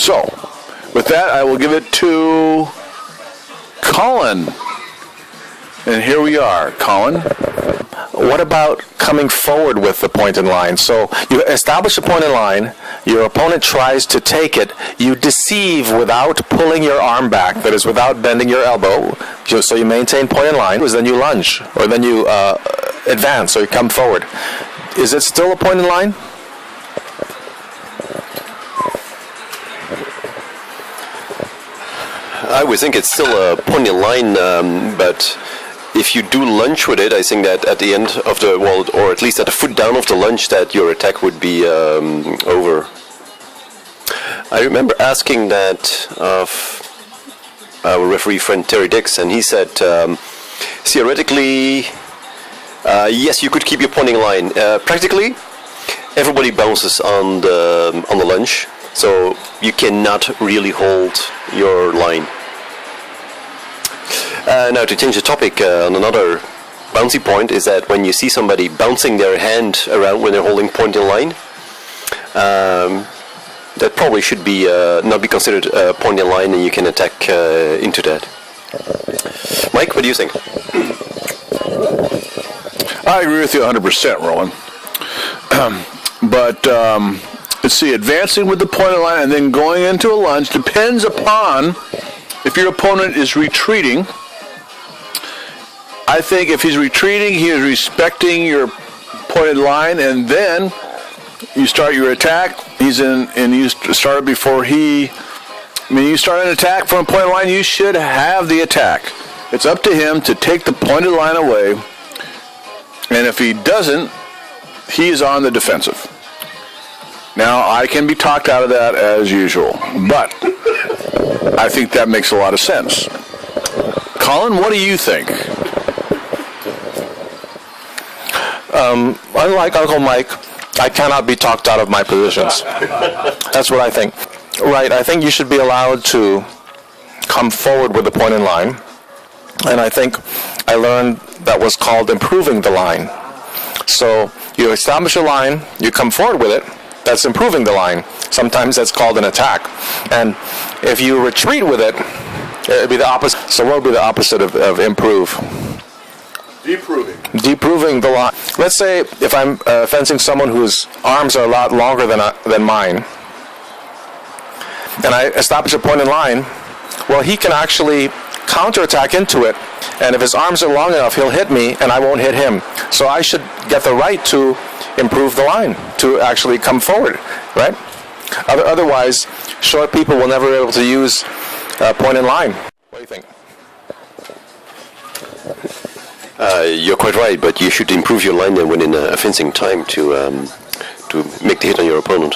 So, with that, I will give it to Colin. And here we are, Colin. What about coming forward with the point in line? So you establish a point in line, your opponent tries to take it, you deceive without pulling your arm back, that is, without bending your elbow, so you maintain point in line, then you lunge, or then you advance, or you come forward. Is it still a point in line? I would think it's still a point in line, but if you do lunge with it, I think that at the end of the, well, or at least at the foot down of the lunge, that your attack would be over. I remember asking that of our referee friend Terry Dix, and he said theoretically, yes, you could keep your pointing line. Practically, everybody bounces on the lunge, so you cannot really hold your line. Now, to change the topic, on another bouncy point is that when you see somebody bouncing their hand around when they're holding point in line, that probably should be not be considered a point in line, and you can attack into that. Mike, what do you think? I agree with you 100%, Roland. But let's see, advancing with the point in line and then going into a lunge depends upon if your opponent is retreating. I think if he's retreating, he is respecting your pointed line, and then you start your attack. He's in, and you start before he. I mean, you start an attack from a pointed line, you should have the attack. It's up to him to take the pointed line away, and if he doesn't, he is on the defensive. Now, I can be talked out of that as usual, but I think that makes a lot of sense. Colin, what do you think? Unlike Uncle Mike, I cannot be talked out of my positions. That's what I think. Right, I think you should be allowed to come forward with the point in line. And I think I learned that was called improving the line. So you establish a line, you come forward with it, that's improving the line. Sometimes that's called an attack. And if you retreat with it, it would be the opposite. So what would be the opposite of improve? Deproving the line. Let's say if I'm fencing someone whose arms are a lot longer than mine, and I establish a point in line, well, he can actually counterattack into it, and if his arms are long enough, he'll hit me, and I won't hit him. So I should get the right to improve the line, to actually come forward, right? Otherwise, short people will never be able to use point in line. What do you think? You're quite right, but you should improve your line then when in a fencing time to make the hit on your opponent.